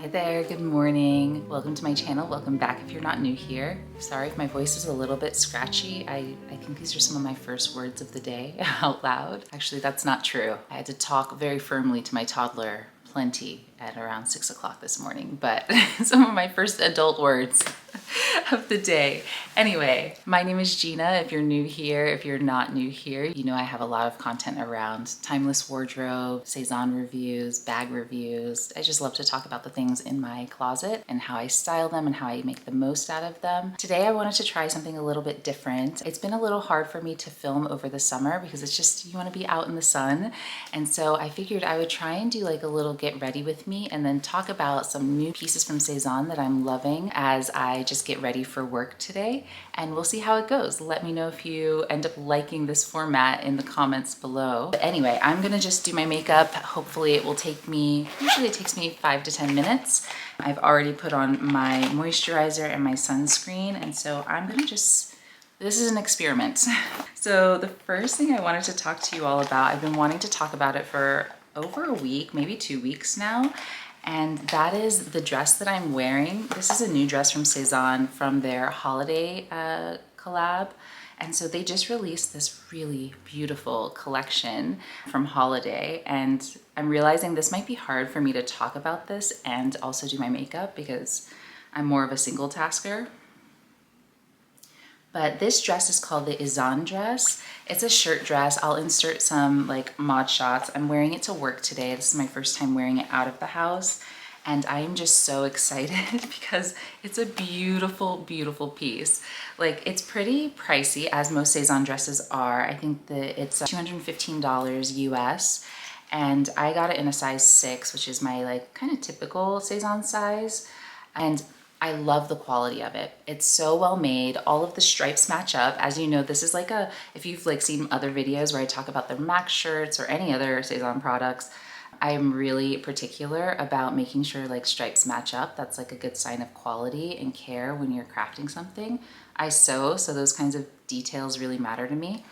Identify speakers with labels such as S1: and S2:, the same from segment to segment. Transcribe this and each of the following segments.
S1: Hi there, good morning. Welcome to my channel. Welcome back if you're not new here. Sorry if my voice is a little bit scratchy. I think these are some of my first words of the day out loud. Actually, that's not true. I had to talk very firmly to my toddler plenty at around 6 o'clock this morning, but some of my first adult words of the day. Anyway, my name is Gina. If you're new here, if you're not new here, you know I have a lot of content around timeless wardrobe, Saison reviews, bag reviews. I just love to talk about the things in my closet and how I style them and how I make the most out of them. Today I wanted to try something a little bit different. It's been a little hard for me to film over the summer because it's just, you want to be out in the sun. And so I figured I would try and do like a little get ready with me and then talk about some new pieces from Saison that I'm loving as I just get ready for work today, and we'll see how it goes. Let me know if you end up liking this format in the comments below. But anyway, I'm gonna just do my makeup. Hopefully it will take me, usually it takes me 5 to 10 minutes. I've already put on my moisturizer and my sunscreen, and so I'm gonna just, this is an experiment. So the first thing I wanted to talk to you all about, I've been wanting to talk about it for over a week, maybe 2 weeks now. And that is the dress that I'm wearing. This is a new dress from Sézane from their holiday collab. And so they just released this really beautiful collection from holiday. And I'm realizing this might be hard for me to talk about this and also do my makeup because I'm more of a single tasker. But this dress is called the Izan dress. It's a shirt dress. I'll insert some like mod shots. I'm wearing it to work today. This is my first time wearing it out of the house. And I am just so excited because it's a beautiful, beautiful piece. Like, it's pretty pricey, as most Saison dresses are. I think that it's $215 US. And I got it in a size 6, which is my like kind of typical Saison size. And I love the quality of it. It's so well made. All of the stripes match up. As you know, this is like a, if you've like seen other videos where I talk about the Max shirts or any other Saison products, I'm really particular about making sure like stripes match up. That's like a good sign of quality and care when you're crafting something. I sew, so those kinds of details really matter to me.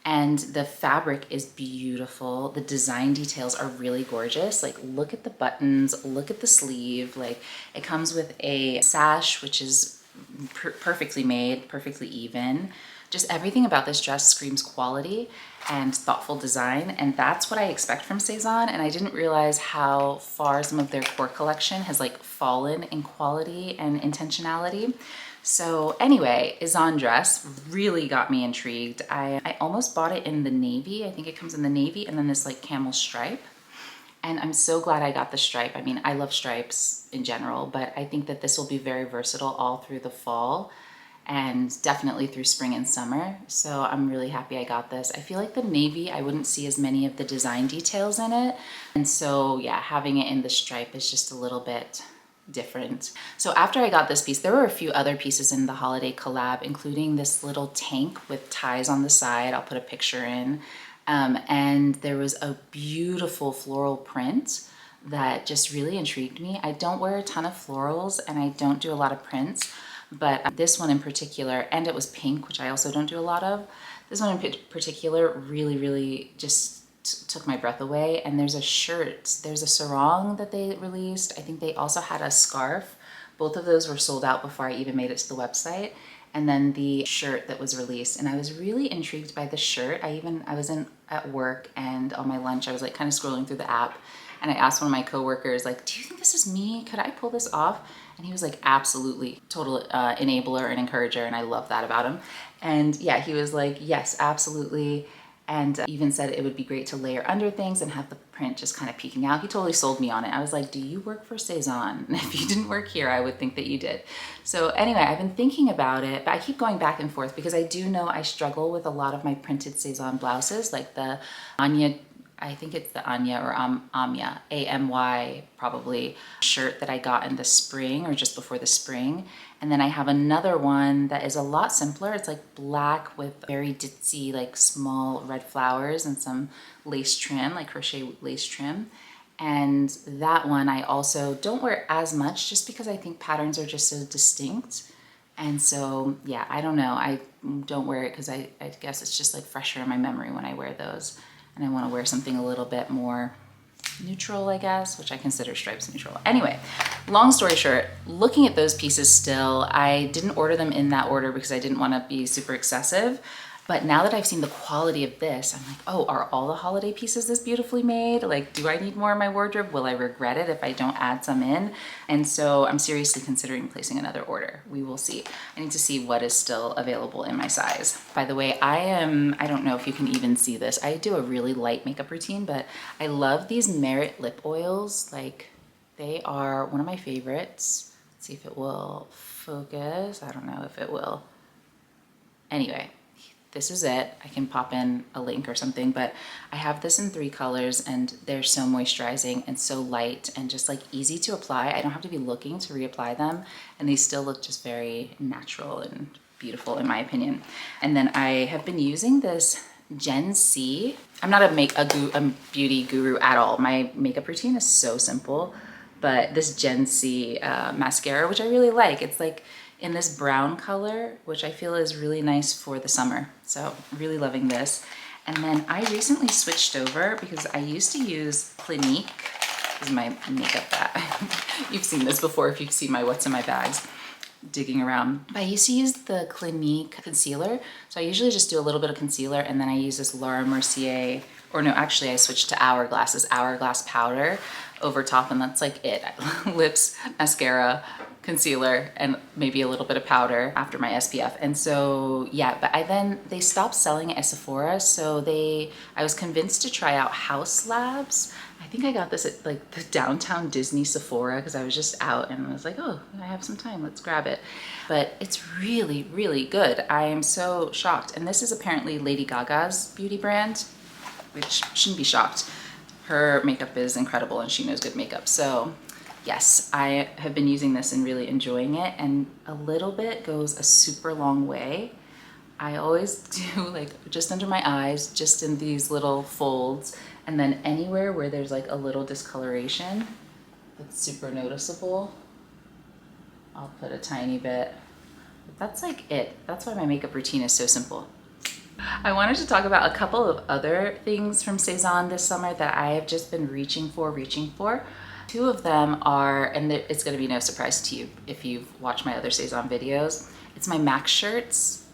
S1: And the fabric is beautiful. The design details are really gorgeous. Like, look at the buttons, look at the sleeve. Like, it comes with a sash, which is perfectly made, perfectly even. Just everything about this dress screams quality and thoughtful design. And that's what I expect from Saison. And I didn't realize how far some of their core collection has like fallen in quality and intentionality. So anyway, Izan dress really got me intrigued. I almost bought it in the navy. I think it comes in the navy and then this like camel stripe. And I'm so glad I got the stripe. I mean, I love stripes in general, but I think that this will be very versatile all through the fall and definitely through spring and summer. So I'm really happy I got this. I feel like the navy, I wouldn't see as many of the design details in it. And so yeah, having it in the stripe is just a little bit different. So after I got this piece, there were a few other pieces in the holiday collab, including this little tank with ties on the side. I'll put a picture in. And there was a beautiful floral print that just really intrigued me. I don't wear a ton of florals and I don't do a lot of prints, but this one in particular, and it was pink, which I also don't do a lot of. This one in particular really, really just took my breath away. And there's a shirt, there's a sarong that they released. I think they also had a scarf. Both of those were sold out before I even made it to the website. And then the shirt that was released. And I was really intrigued by the shirt. I was at work and on my lunch, I was like kind of scrolling through the app and I asked one of my coworkers, like, do you think this is me? Could I pull this off? And he was like, absolutely, total enabler and encourager. And I love that about him. And yeah, he was like, yes, absolutely. And even said it would be great to layer under things and have the print just kind of peeking out. He totally sold me on it. I was like, do you work for Saison? And if you didn't work here, I would think that you did. So anyway, I've been thinking about it, but I keep going back and forth because I do know I struggle with a lot of my printed Saison blouses, like the Anya, I think it's the Anya or Amya, A-M-Y probably, shirt that I got in the spring or just before the spring. And then I have another one that is a lot simpler. It's like black with very ditzy, like small red flowers and some lace trim, like crochet lace trim. And that one I also don't wear as much just because I think patterns are just so distinct. And so, yeah, I don't know. I don't wear it because I guess it's just like fresher in my memory when I wear those. And I want to wear something a little bit more neutral, I guess, which I consider stripes neutral. Anyway, long story short, looking at those pieces still, I didn't order them in that order because I didn't want to be super excessive. But now that I've seen the quality of this, I'm like, oh, are all the holiday pieces this beautifully made? Like, do I need more in my wardrobe? Will I regret it if I don't add some in? And so I'm seriously considering placing another order. We will see. I need to see what is still available in my size. By the way, I don't know if you can even see this. I do a really light makeup routine, but I love these Merit lip oils. Like, they are one of my favorites. Let's see if it will focus. I don't know if it will. Anyway, this is it. I can pop in a link or something, but I have this in 3 colors and they're so moisturizing and so light and just like easy to apply. I don't have to be looking to reapply them, and they still look just very natural and beautiful in my opinion. And then I have been using this Gen C. I'm not a beauty guru at all. My makeup routine is so simple, but this Gen C mascara, which I really like, it's like in this brown color, which I feel is really nice for the summer. So really loving this. And then I recently switched over because I used to use Clinique. This is my makeup bag. You've seen this before if you've seen my what's in my bags digging around. But I used to use the Clinique concealer. So I usually just do a little bit of concealer and then I use this Laura Mercier, or no, actually I switched to Hourglass, this Hourglass powder over top, and that's like it. Lips, mascara, concealer, and maybe a little bit of powder after my SPF. And so yeah, but they stopped selling it at Sephora, so I was convinced to try out House Labs. I think I got this at like the downtown Disney Sephora because I was just out and I was like, oh, I have some time, let's grab it. But it's really, really good. I am so shocked. And this is apparently Lady Gaga's beauty brand, which shouldn't be shocked. Her makeup is incredible and she knows good makeup. So yes, I have been using this and really enjoying it, and a little bit goes a super long way. I always do like just under my eyes, just in these little folds, and then anywhere where there's like a little discoloration that's super noticeable, I'll put a tiny bit. But that's like it. That's why my makeup routine is so simple. I wanted to talk about a couple of other things from Saison this summer that I have just been reaching for. 2 of them are, and it's going to be no surprise to you if you've watched my other Saison videos, it's my MAC shirts.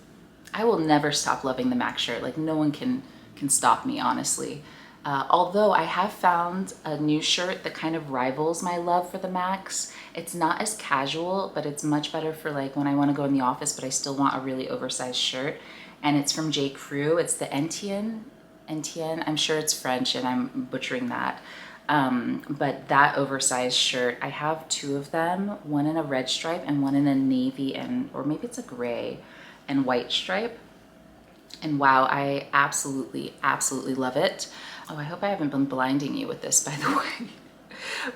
S1: I will never stop loving the MAC shirt. Like, no one can stop me, honestly. Although I have found a new shirt that kind of rivals my love for the MACs. It's not as casual, but it's much better for like when I want to go in the office, but I still want a really oversized shirt. And it's from J.Crew. It's the Entienne. I'm sure it's French and I'm butchering that. But that oversized shirt, I have 2 of them, one in a red stripe and one in a navy or maybe it's a gray and white stripe. And wow, I absolutely, absolutely love it. Oh, I hope I haven't been blinding you with this, by the way.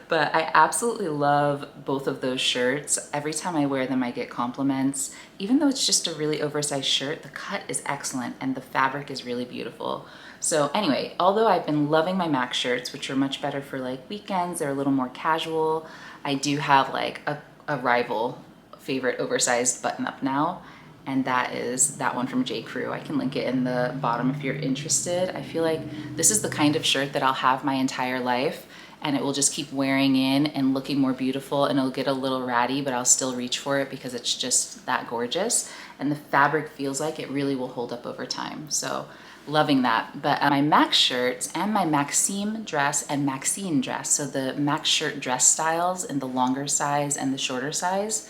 S1: But I absolutely love both of those shirts. Every time I wear them, I get compliments. Even though it's just a really oversized shirt, the cut is excellent and the fabric is really beautiful. So anyway, although I've been loving my MAC shirts, which are much better for like weekends, they're a little more casual, I do have like a rival favorite oversized button up now. And that is that one from J.Crew. I can link it in the bottom if you're interested. I feel like this is the kind of shirt that I'll have my entire life, and it will just keep wearing in and looking more beautiful, and it'll get a little ratty, but I'll still reach for it because it's just that gorgeous. And the fabric feels like it really will hold up over time. So loving that. But my MAC shirts and my Maxime dress and Maxine dress, so the MAC shirt dress styles in the longer size and the shorter size,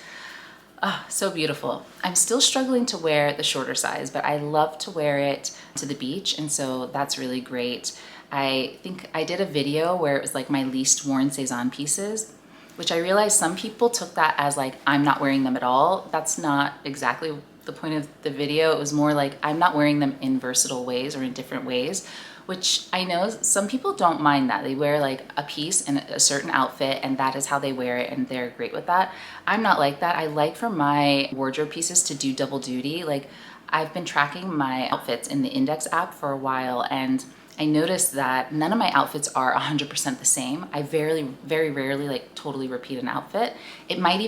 S1: oh, so beautiful. I'm still struggling to wear the shorter size, but I love to wear it to the beach, and so that's really great. I think I did a video where it was like my least worn Sézane pieces, which I realized some people took that as like, I'm not wearing them at all. That's not exactly the point of the video. It was more like, I'm not wearing them in versatile ways or in different ways, which I know some people don't mind that. They wear like a piece in a certain outfit and that is how they wear it and they're great with that. I'm not like that. I like for my wardrobe pieces to do double duty. Like, I've been tracking my outfits in the Indyx app for a while, and I noticed that none of my outfits are 100% the same. I very rarely like totally repeat an outfit. It might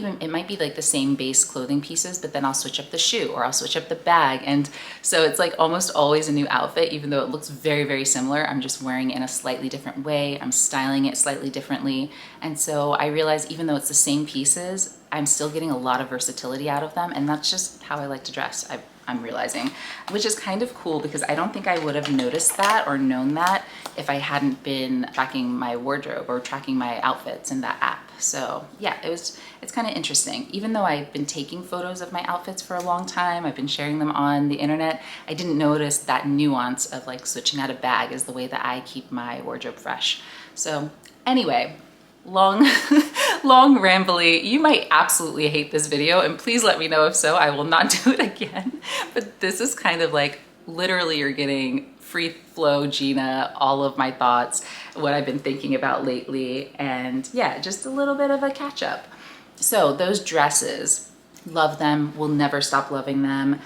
S1: be like the same base clothing pieces, but then I'll switch up the shoe or I'll switch up the bag. And so it's like almost always a new outfit, even though it looks very similar. I'm just wearing it in a slightly different way. I'm styling it slightly differently. And so I realized even though it's the same pieces, I'm still getting a lot of versatility out of them. And that's just how I like to dress. I'm realizing, which is kind of cool because I don't think I would have noticed that or known that if I hadn't been tracking my wardrobe or tracking my outfits in that app. So yeah, it's kind of interesting. Even though I've been taking photos of my outfits for a long time, I've been sharing them on the internet, I didn't notice that nuance of like switching out a bag is the way that I keep my wardrobe fresh. So anyway, long rambly. You might absolutely hate this video, and please let me know if so. I will not do it again. But this is kind of like literally you're getting free flow Gina, all of my thoughts, what I've been thinking about lately, and yeah, just a little bit of a catch up. So those dresses, love them, will never stop loving them.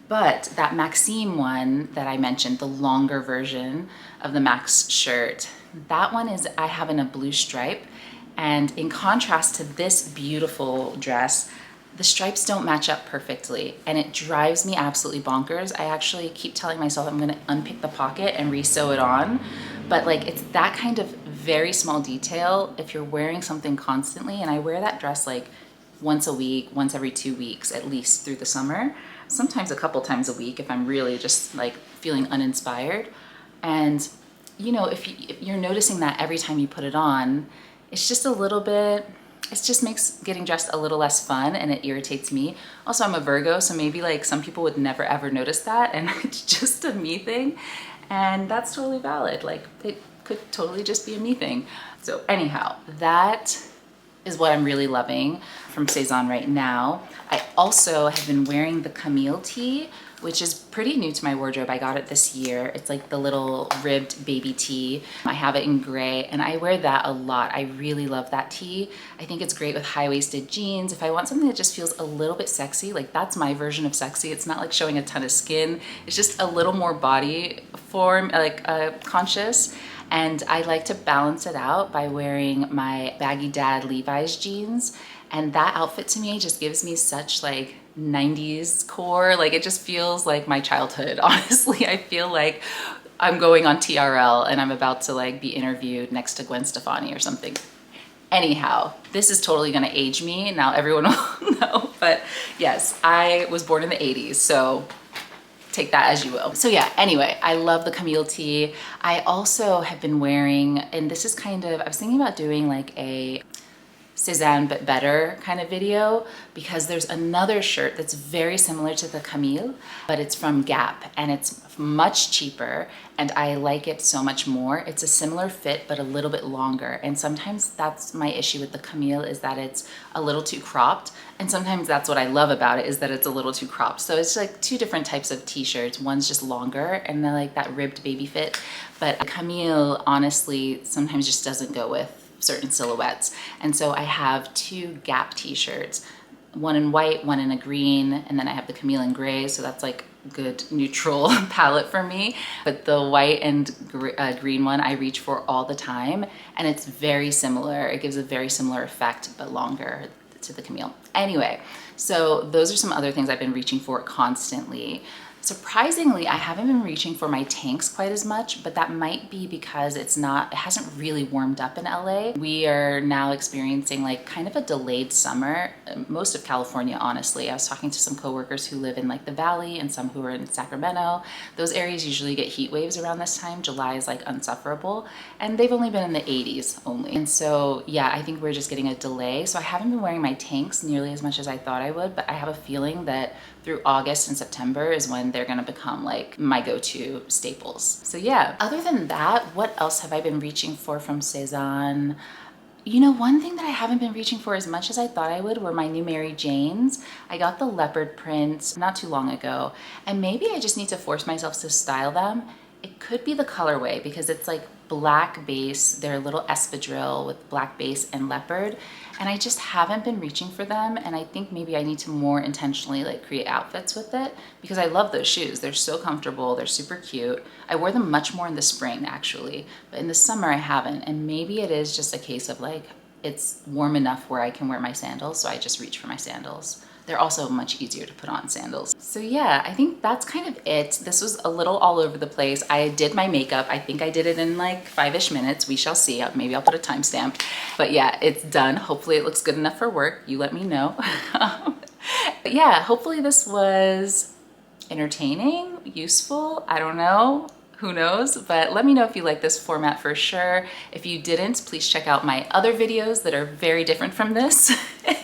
S1: But that Maxime one that I mentioned, the longer version of the Max shirt, that one is, I have in a blue stripe. And in contrast to this beautiful dress, the stripes don't match up perfectly and it drives me absolutely bonkers. I actually keep telling myself I'm gonna unpick the pocket and re-sew it on. But like, it's that kind of very small detail if you're wearing something constantly. And I wear that dress like once a week, once every 2 weeks, at least through the summer. Sometimes a couple times a week if I'm really just like feeling uninspired. And you know, if you're noticing that every time you put it on, it's just a little bit, it just makes getting dressed a little less fun and it irritates me. Also, I'm a Virgo, so maybe like some people would never ever notice that and it's just a me thing. And that's totally valid. Like it could totally just be a me thing. So anyhow, that is what I'm really loving from Saison right now. I also have been wearing the Camille tee, which is pretty new to my wardrobe. I got it this year. It's like the little ribbed baby tee. I have it in gray and I wear that a lot. I really love that tee. I think it's great with high-waisted jeans. If I want something that just feels a little bit sexy, like that's my version of sexy. It's not like showing a ton of skin. It's just a little more body form, like conscious. And I like to balance it out by wearing my baggy dad Levi's jeans. And that outfit to me just gives me such like 90s core. Like it just feels like my childhood. Honestly, I feel like I'm going on TRL and I'm about to like be interviewed next to Gwen Stefani or something. Anyhow, this is totally gonna age me. Now everyone will know, but yes, I was born in the 80s, so take that as you will. So yeah, anyway, I love the Camille tee. I also have been wearing, and this is kind of, I was thinking about doing like a Sézane but better kind of video because there's another shirt that's very similar to the Camille, but it's from Gap and it's much cheaper and I like it so much more. It's a similar fit but a little bit longer, and sometimes that's my issue with the Camille, is that it's a little too cropped, and sometimes that's what I love about it, is that it's a little too cropped. So it's like two different types of t-shirts. One's just longer and then like that ribbed baby fit, but Camille honestly sometimes just doesn't go with certain silhouettes. And so I have two Gap t-shirts, one in white, one in a green, and then I have the Camille in gray, so that's like good neutral palette for me. But the white and green one I reach for all the time, and it's very similar. It gives a very similar effect but longer to the Camille. Anyway, so those are some other things I've been reaching for constantly. Surprisingly, I haven't been reaching for my tanks quite as much, but that might be because it hasn't really warmed up in LA. We are now experiencing like kind of a delayed summer, most of California, honestly. I was talking to some coworkers who live in like the Valley and some who are in Sacramento. Those areas usually get heat waves around this time. July is like unsufferable, and they've only been in the 80s only. And so yeah, I think we're just getting a delay. So I haven't been wearing my tanks nearly as much as I thought I would, but I have a feeling that through August and September is when they're gonna become like my go-to staples. So yeah, other than that, what else have I been reaching for from Sézane? You know, one thing that I haven't been reaching for as much as I thought I would were my new Mary Janes. I got the leopard print not too long ago, and maybe I just need to force myself to style them. It could be the colorway because it's like black base. They're a little espadrille with black base and leopard. And I just haven't been reaching for them. And I think maybe I need to more intentionally like create outfits with it because I love those shoes. They're so comfortable. They're super cute. I wore them much more in the spring actually, but in the summer I haven't. And maybe it is just a case of like, it's warm enough where I can wear my sandals. So I just reach for my sandals. They're also much easier to put on sandals. So yeah, I think that's kind of it. This was a little all over the place. I did my makeup. I think I did it in like 5-ish minutes. We shall see. Maybe I'll put a timestamp. But yeah, it's done. Hopefully it looks good enough for work. You let me know. But yeah, hopefully this was entertaining, useful. I don't know. Who knows? But let me know if you like this format for sure. If you didn't, please check out my other videos that are very different from this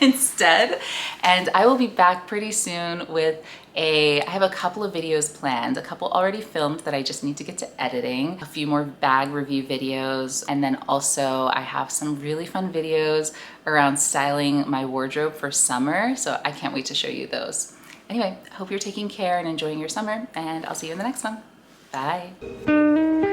S1: instead. And I will be back pretty soon with I have a couple of videos planned, a couple already filmed that I just need to get to editing, a few more bag review videos, and then also I have some really fun videos around styling my wardrobe for summer. So I can't wait to show you those. Anyway, hope you're taking care and enjoying your summer, and I'll see you in the next one. Bye.